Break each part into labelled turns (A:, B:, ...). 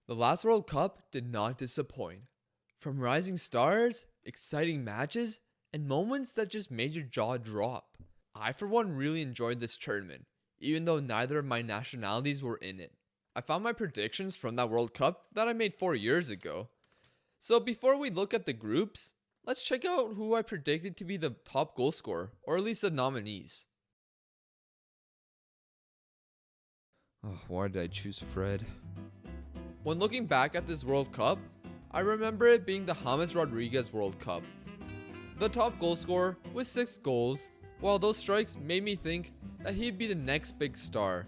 A: The last World Cup did not disappoint. From rising stars, exciting matches, and moments that just made your jaw drop. I for one really enjoyed this tournament, even though neither of my nationalities were in it. I found my predictions from that World Cup that I made 4 years ago. So before we look at the groups, let's check out who I predicted to be the top goal scorer, or at least the nominees. Oh, why did I choose Fred? When looking back at this World Cup, I remember it being the James Rodriguez World Cup. The top goal scorer with 6 goals, while those strikes made me think that he'd be the next big star.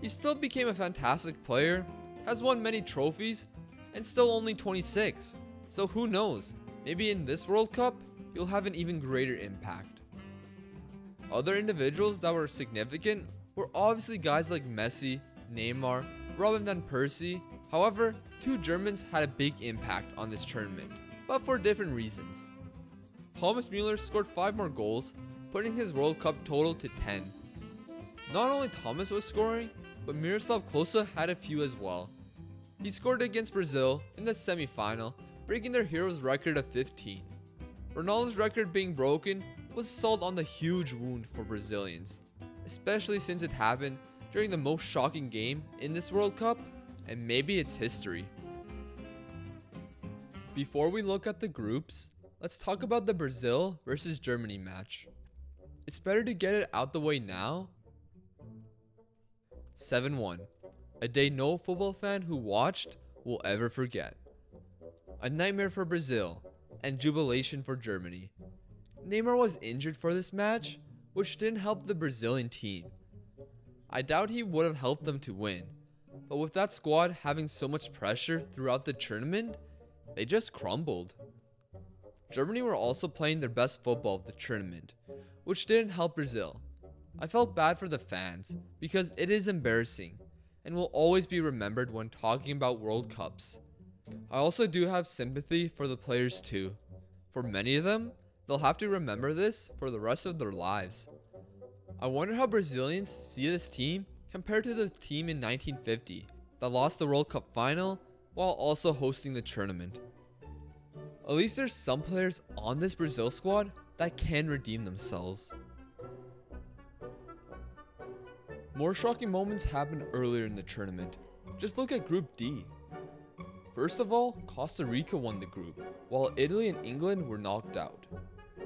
A: He still became a fantastic player, has won many trophies, and still only 26. So who knows, maybe in this World Cup, he'll have an even greater impact. Other individuals that were significant were obviously guys like Messi, Neymar, Robin van Persie. However, 2 Germans had a big impact on this tournament, but for different reasons. Thomas Müller scored 5 more goals, putting his World Cup total to 10. Not only Thomas was scoring, but Miroslav Klose had a few as well. He scored against Brazil in the semi-final, breaking their hero's record of 15. Ronaldo's record being broken was salt on the huge wound for Brazilians, especially since it happened during the most shocking game in this World Cup, and maybe its history. Before we look at the groups, let's talk about the Brazil versus Germany match. It's better to get it out the way now. 7-1. A day no football fan who watched will ever forget. A nightmare for Brazil, and jubilation for Germany. Neymar was injured for this match, which didn't help the Brazilian team. I doubt he would have helped them to win, but with that squad having so much pressure throughout the tournament, they just crumbled. Germany were also playing their best football of the tournament, which didn't help Brazil. I felt bad for the fans, because it is embarrassing, and will always be remembered when talking about World Cups. I also do have sympathy for the players too. For many of them, they'll have to remember this for the rest of their lives. I wonder how Brazilians see this team compared to the team in 1950 that lost the World Cup final while also hosting the tournament. At least there's some players on this Brazil squad that can redeem themselves. More shocking moments happened earlier in the tournament. Just look at Group D. First of all, Costa Rica won the group, while Italy and England were knocked out.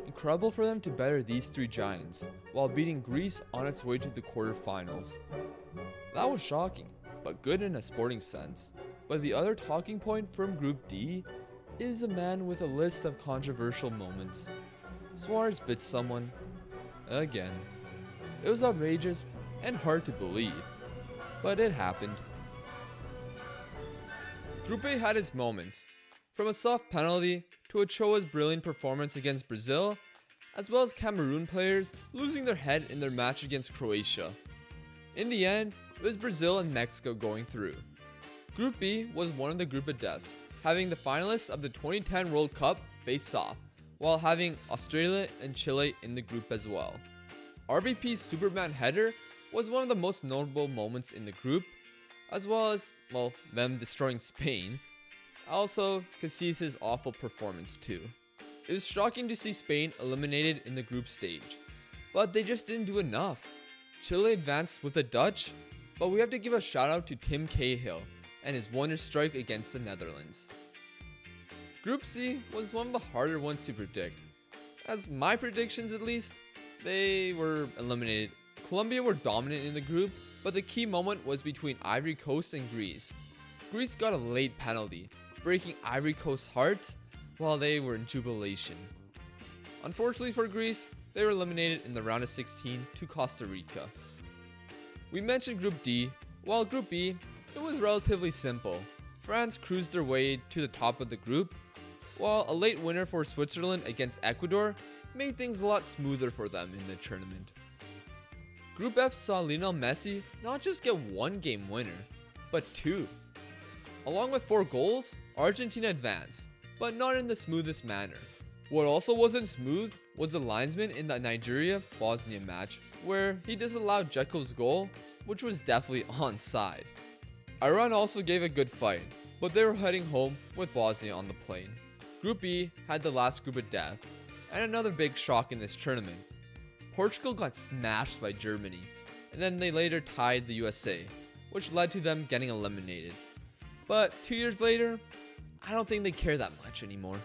A: Incredible for them to better these 3 giants, while beating Greece on its way to the quarterfinals. That was shocking, but good in a sporting sense. But the other talking point from Group D is a man with a list of controversial moments. Suarez bit someone. Again. It was outrageous and hard to believe, but it happened. Group A had its moments, from a soft penalty to Ochoa's brilliant performance against Brazil, as well as Cameroon players losing their head in their match against Croatia. In the end, it was Brazil and Mexico going through. Group B was one of the group of deaths, having the finalists of the 2010 World Cup face off, while having Australia and Chile in the group as well. RVP's Superman header was one of the most notable moments in the group, as well as, well, them destroying Spain. Also, Casillas' awful performance too. It was shocking to see Spain eliminated in the group stage, but they just didn't do enough. Chile advanced with the Dutch, but we have to give a shout out to Tim Cahill and his wonder strike against the Netherlands. Group C was one of the harder ones to predict. As my predictions at least, they were eliminated. Colombia were dominant in the group, but the key moment was between Ivory Coast and Greece. Greece got a late penalty, breaking Ivory Coast's hearts while they were in jubilation. Unfortunately for Greece, they were eliminated in the round of 16 to Costa Rica. We mentioned Group D, while Group B, it was relatively simple. France cruised their way to the top of the group, while a late winner for Switzerland against Ecuador made things a lot smoother for them in the tournament. Group F saw Lionel Messi not just get 1 game winner, but 2. Along with 4 goals, Argentina advanced, but not in the smoothest manner. What also wasn't smooth was the linesman in the Nigeria-Bosnia match, where he disallowed Dzeko's goal, which was definitely onside. Iran also gave a good fight, but they were heading home with Bosnia on the plane. Group E had the last group of death, and another big shock in this tournament. Portugal got smashed by Germany, and then they later tied the USA, which led to them getting eliminated. But 2 years later, I don't think they care that much anymore.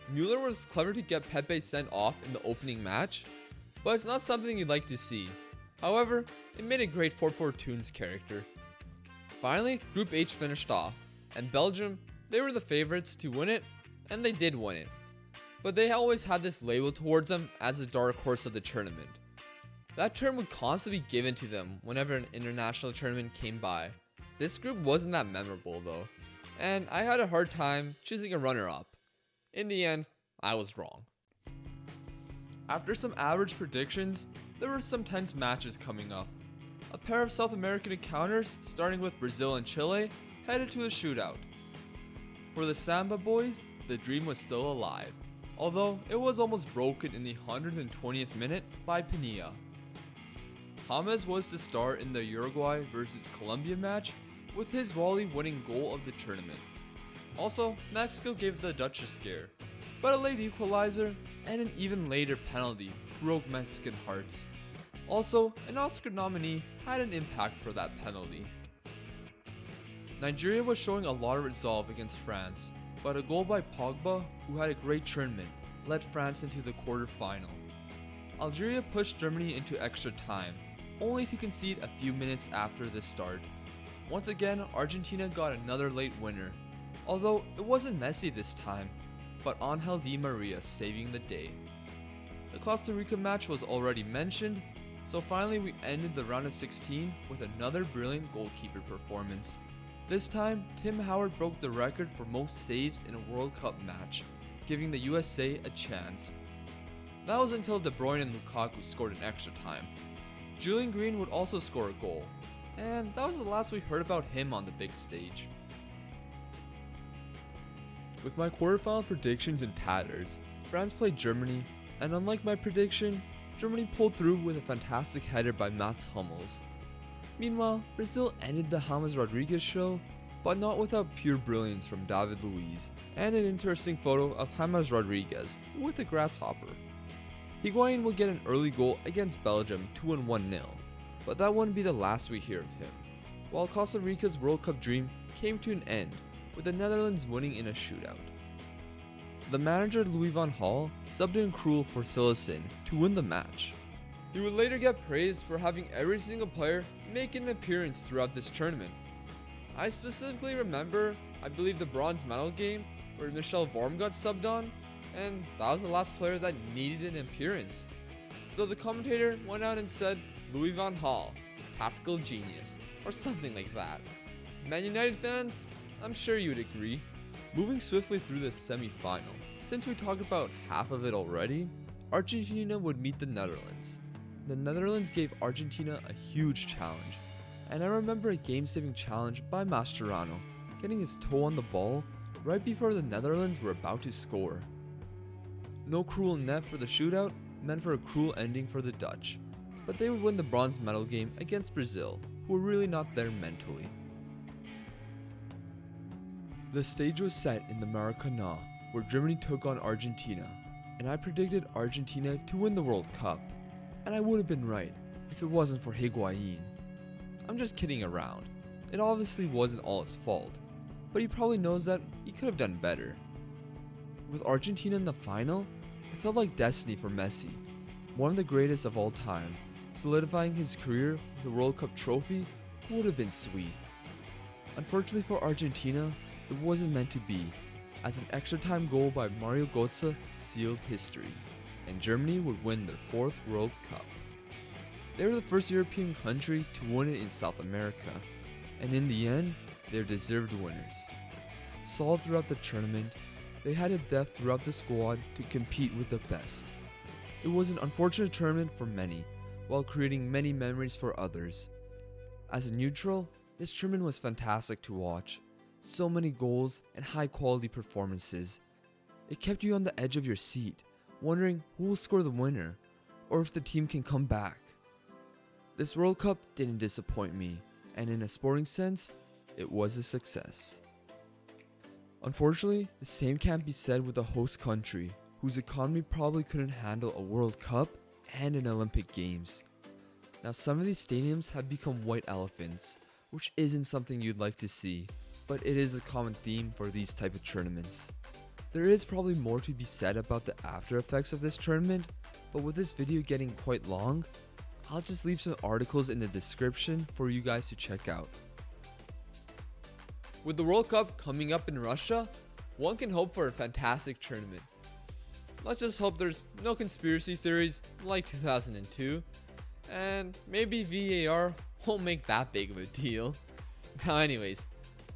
A: Mueller was clever to get Pepe sent off in the opening match, but it's not something you'd like to see. However, it made a great 4-4 Tunes character. Finally, Group H finished off, and Belgium, they were the favorites to win it, and they did win it. But they always had this label towards them as the dark horse of the tournament. That term would constantly be given to them whenever an international tournament came by. This group wasn't that memorable though, and I had a hard time choosing a runner-up. In the end, I was wrong. After some average predictions, there were some tense matches coming up. A pair of South American encounters, starting with Brazil and Chile, headed to a shootout. For the Samba boys, the dream was still alive, although it was almost broken in the 120th minute by Pinilla. James was to start in the Uruguay vs Colombia match with his volley-winning goal of the tournament. Also, Mexico gave the Dutch a scare, but a late equalizer and an even later penalty broke Mexican hearts. Also, an Oscar nominee had an impact for that penalty. Nigeria was showing a lot of resolve against France, but a goal by Pogba, who had a great tournament, led France into the quarter-final. Algeria pushed Germany into extra time, only to concede a few minutes after the start. Once again, Argentina got another late winner, although it wasn't Messi this time, but Angel Di Maria saving the day. The Costa Rica match was already mentioned, so finally we ended the round of 16 with another brilliant goalkeeper performance. This time, Tim Howard broke the record for most saves in a World Cup match, giving the USA a chance. That was until De Bruyne and Lukaku scored in extra time. Julian Green would also score a goal, and that was the last we heard about him on the big stage. With my quarterfinal predictions in tatters, France played Germany, and unlike my prediction, Germany pulled through with a fantastic header by Mats Hummels. Meanwhile, Brazil ended the James Rodriguez show, but not without pure brilliance from David Luiz, and an interesting photo of James Rodriguez with a grasshopper. Higuain would get an early goal against Belgium to win 1-0, but that wouldn't be the last we hear of him, while Costa Rica's World Cup dream came to an end, with the Netherlands winning in a shootout. The manager Louis van Gaal subbed in Krul for Silesen to win the match. He would later get praised for having every single player make an appearance throughout this tournament. I specifically remember, I believe the bronze medal game where Michel Vorm got subbed on, and that was the last player that needed an appearance. So the commentator went out and said, Louis van Gaal, tactical genius, or something like that. Man United fans, I'm sure you'd agree. Moving swiftly through the semi-final, since we talked about half of it already, Argentina would meet the Netherlands. The Netherlands gave Argentina a huge challenge, and I remember a game-saving challenge by Mascherano, getting his toe on the ball right before the Netherlands were about to score. No cruel net for the shootout meant for a cruel ending for the Dutch, but they would win the bronze medal game against Brazil, who were really not there mentally. The stage was set in the Maracanã, where Germany took on Argentina, and I predicted Argentina to win the World Cup, and I would have been right if it wasn't for Higuain. I'm just kidding around. It obviously wasn't all his fault, but he probably knows that he could have done better. With Argentina in the final, it felt like destiny for Messi, one of the greatest of all time. Solidifying his career with a World Cup trophy would have been sweet. Unfortunately for Argentina, it wasn't meant to be, as an extra time goal by Mario Götze sealed history, and Germany would win their 4th World Cup. They were the first European country to win it in South America, and in the end, they're deserved winners. Solid throughout the tournament, they had a depth throughout the squad to compete with the best. It was an unfortunate tournament for many, while creating many memories for others. As a neutral, this tournament was fantastic to watch. So many goals and high quality performances. It kept you on the edge of your seat, wondering who will score the winner, or if the team can come back. This World Cup didn't disappoint me, and in a sporting sense, it was a success. Unfortunately, the same can't be said with a host country, whose economy probably couldn't handle a World Cup and an Olympic Games. Now, some of these stadiums have become white elephants, which isn't something you'd like to see, but it is a common theme for these type of tournaments. There is probably more to be said about the after effects of this tournament, but with this video getting quite long, I'll just leave some articles in the description for you guys to check out. With the World Cup coming up in Russia, one can hope for a fantastic tournament. Let's just hope there's no conspiracy theories like 2002, and maybe VAR won't make that big of a deal. Now anyways,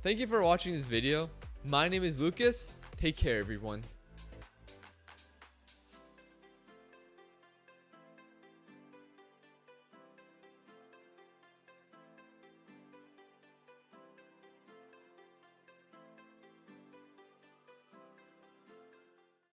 A: thank you for watching this video. My name is Lucas. Take care, everyone.